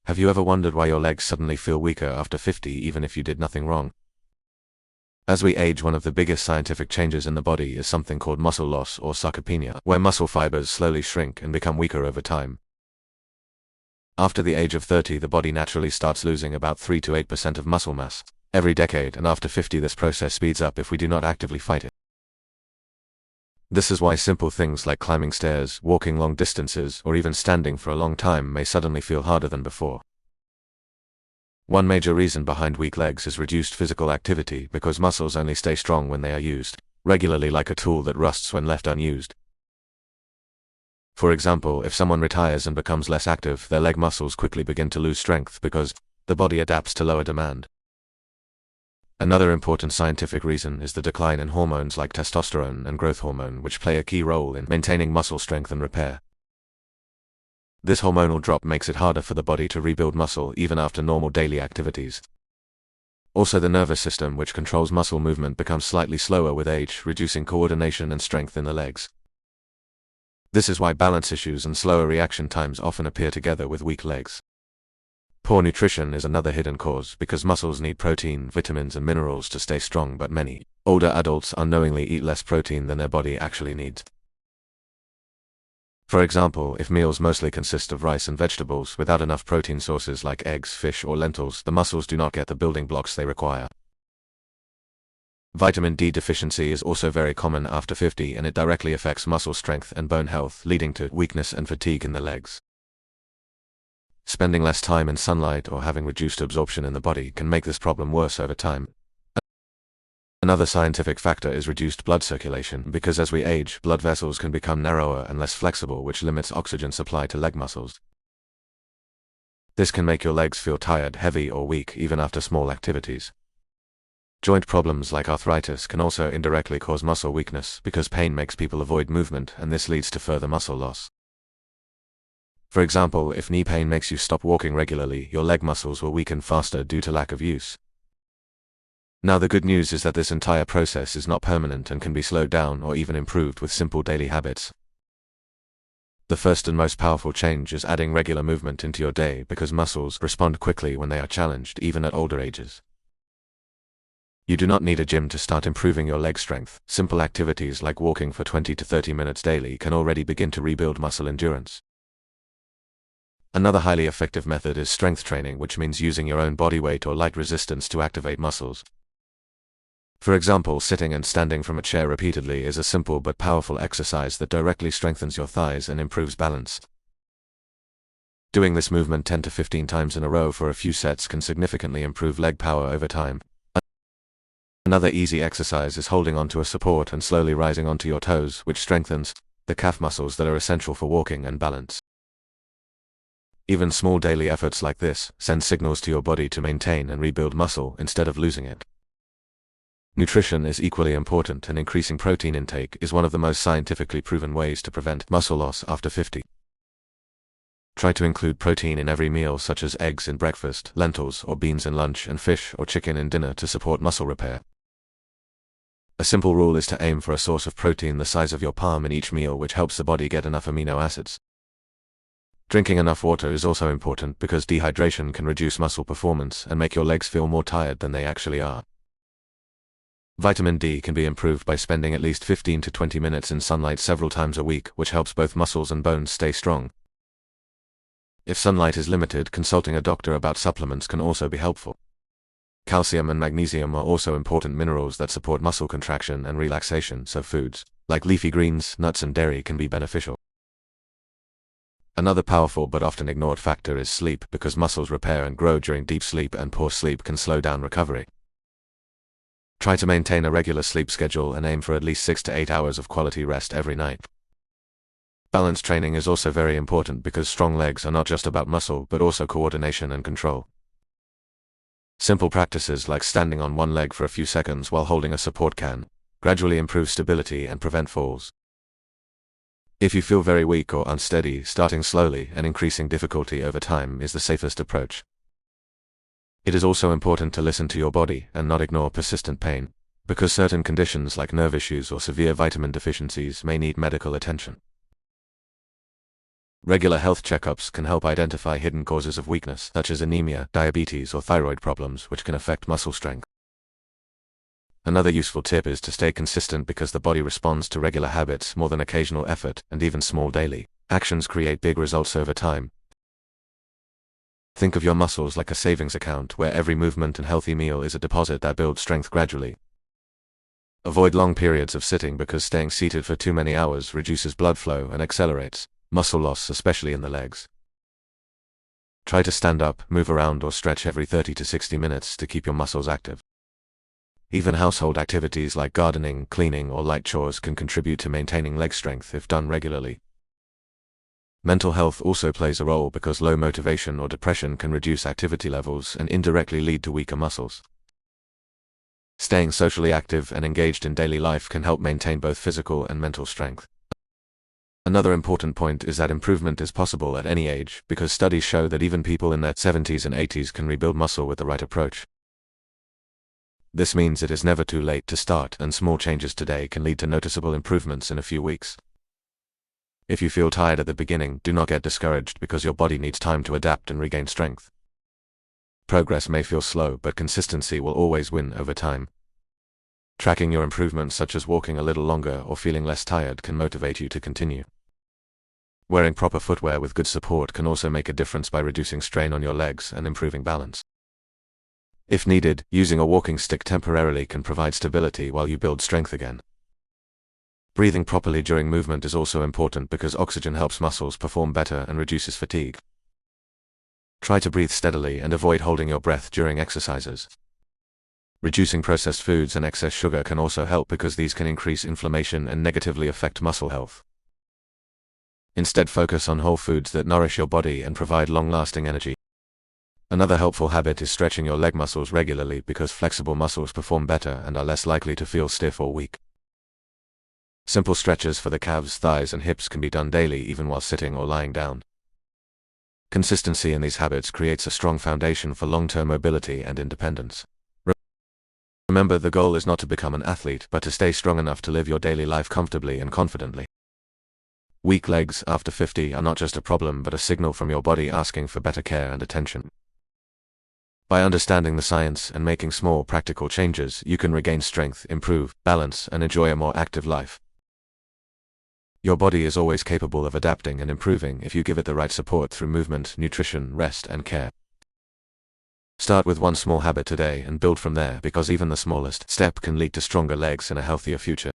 Have you ever wondered why your legs suddenly feel weaker after 50 even if you did nothing wrong? As we age, one of the biggest scientific changes in the body is something called muscle loss or sarcopenia, where muscle fibers slowly shrink and become weaker over time. After the age of 30, the body naturally starts losing about 3 to 8% of muscle mass every decade, and after 50 this process speeds up if we do not actively fight it. This is why simple things like climbing stairs, walking long distances, or even standing for a long time may suddenly feel harder than before. One major reason behind weak legs is reduced physical activity, because muscles only stay strong when they are used regularly, like a tool that rusts when left unused. For example, if someone retires and becomes less active, their leg muscles quickly begin to lose strength because the body adapts to lower demand. Another important scientific reason is the decline in hormones like testosterone and growth hormone, which play a key role in maintaining muscle strength and repair. This hormonal drop makes it harder for the body to rebuild muscle even after normal daily activities. Also, the nervous system, which controls muscle movement, becomes slightly slower with age, reducing coordination and strength in the legs. This is why balance issues and slower reaction times often appear together with weak legs. Poor nutrition is another hidden cause, because muscles need protein, vitamins and minerals to stay strong, but many older adults unknowingly eat less protein than their body actually needs. For example, if meals mostly consist of rice and vegetables without enough protein sources like eggs, fish or lentils, the muscles do not get the building blocks they require. Vitamin D deficiency is also very common after 50, and it directly affects muscle strength and bone health, leading to weakness and fatigue in the legs. Spending less time in sunlight or having reduced absorption in the body can make this problem worse over time. Another scientific factor is reduced blood circulation, because as we age, blood vessels can become narrower and less flexible, which limits oxygen supply to leg muscles. This can make your legs feel tired, heavy or weak even after small activities. Joint problems like arthritis can also indirectly cause muscle weakness, because pain makes people avoid movement, and this leads to further muscle loss. For example, if knee pain makes you stop walking regularly, your leg muscles will weaken faster due to lack of use. Now, the good news is that this entire process is not permanent and can be slowed down or even improved with simple daily habits. The first and most powerful change is adding regular movement into your day, because muscles respond quickly when they are challenged, even at older ages. You do not need a gym to start improving your leg strength. Simple activities like walking for 20 to 30 minutes daily can already begin to rebuild muscle endurance. Another highly effective method is strength training, which means using your own body weight or light resistance to activate muscles. For example, sitting and standing from a chair repeatedly is a simple but powerful exercise that directly strengthens your thighs and improves balance. Doing this movement 10 to 15 times in a row for a few sets can significantly improve leg power over time. Another easy exercise is holding onto a support and slowly rising onto your toes, which strengthens the calf muscles that are essential for walking and balance. Even small daily efforts like this send signals to your body to maintain and rebuild muscle instead of losing it. Nutrition is equally important, and increasing protein intake is one of the most scientifically proven ways to prevent muscle loss after 50. Try to include protein in every meal, such as eggs in breakfast, lentils or beans in lunch, and fish or chicken in dinner to support muscle repair. A simple rule is to aim for a source of protein the size of your palm in each meal, which helps the body get enough amino acids. Drinking enough water is also important, because dehydration can reduce muscle performance and make your legs feel more tired than they actually are. Vitamin D can be improved by spending at least 15 to 20 minutes in sunlight several times a week, which helps both muscles and bones stay strong. If sunlight is limited, consulting a doctor about supplements can also be helpful. Calcium and magnesium are also important minerals that support muscle contraction and relaxation, so foods like leafy greens, nuts and dairy can be beneficial. Another powerful but often ignored factor is sleep, because muscles repair and grow during deep sleep, and poor sleep can slow down recovery. Try to maintain a regular sleep schedule and aim for at least 6 to 8 hours of quality rest every night. Balance training is also very important, because strong legs are not just about muscle but also coordination and control. Simple practices like standing on one leg for a few seconds while holding a support can gradually improve stability and prevent falls. If you feel very weak or unsteady, starting slowly and increasing difficulty over time is the safest approach. It is also important to listen to your body and not ignore persistent pain, because certain conditions like nerve issues or severe vitamin deficiencies may need medical attention. Regular health checkups can help identify hidden causes of weakness, such as anemia, diabetes, or thyroid problems, which can affect muscle strength. Another useful tip is to stay consistent because the body responds to regular habits more than occasional effort, and even small daily actions create big results over time. Think of your muscles like a savings account where every movement and healthy meal is a deposit that builds strength gradually. Avoid long periods of sitting because staying seated for too many hours reduces blood flow and accelerates muscle loss, especially in the legs. Try to stand up, move around, or stretch every 30 to 60 minutes to keep your muscles active. Even household activities like gardening, cleaning, or light chores can contribute to maintaining leg strength if done regularly. Mental health also plays a role because low motivation or depression can reduce activity levels and indirectly lead to weaker muscles. Staying socially active and engaged in daily life can help maintain both physical and mental strength. Another important point is that improvement is possible at any age, because studies show that even people in their 70s and 80s can rebuild muscle with the right approach. This means it is never too late to start, and small changes today can lead to noticeable improvements in a few weeks. If you feel tired at the beginning, do not get discouraged because your body needs time to adapt and regain strength. Progress may feel slow, but consistency will always win over time. Tracking your improvements, such as walking a little longer or feeling less tired, can motivate you to continue. Wearing proper footwear with good support can also make a difference by reducing strain on your legs and improving balance. If needed, using a walking stick temporarily can provide stability while you build strength again. Breathing properly during movement is also important because oxygen helps muscles perform better and reduces fatigue. Try to breathe steadily and avoid holding your breath during exercises. Reducing processed foods and excess sugar can also help because these can increase inflammation and negatively affect muscle health. Instead, focus on whole foods that nourish your body and provide long-lasting energy. Another helpful habit is stretching your leg muscles regularly because flexible muscles perform better and are less likely to feel stiff or weak. Simple stretches for the calves, thighs, and hips can be done daily even while sitting or lying down. Consistency in these habits creates a strong foundation for long-term mobility and independence. Remember, the goal is not to become an athlete, but to stay strong enough to live your daily life comfortably and confidently. Weak legs after 50 are not just a problem but a signal from your body asking for better care and attention. By understanding the science and making small practical changes, you can regain strength, improve balance, and enjoy a more active life. Your body is always capable of adapting and improving if you give it the right support through movement, nutrition, rest, and care. Start with one small habit today and build from there, because even the smallest step can lead to stronger legs and a healthier future.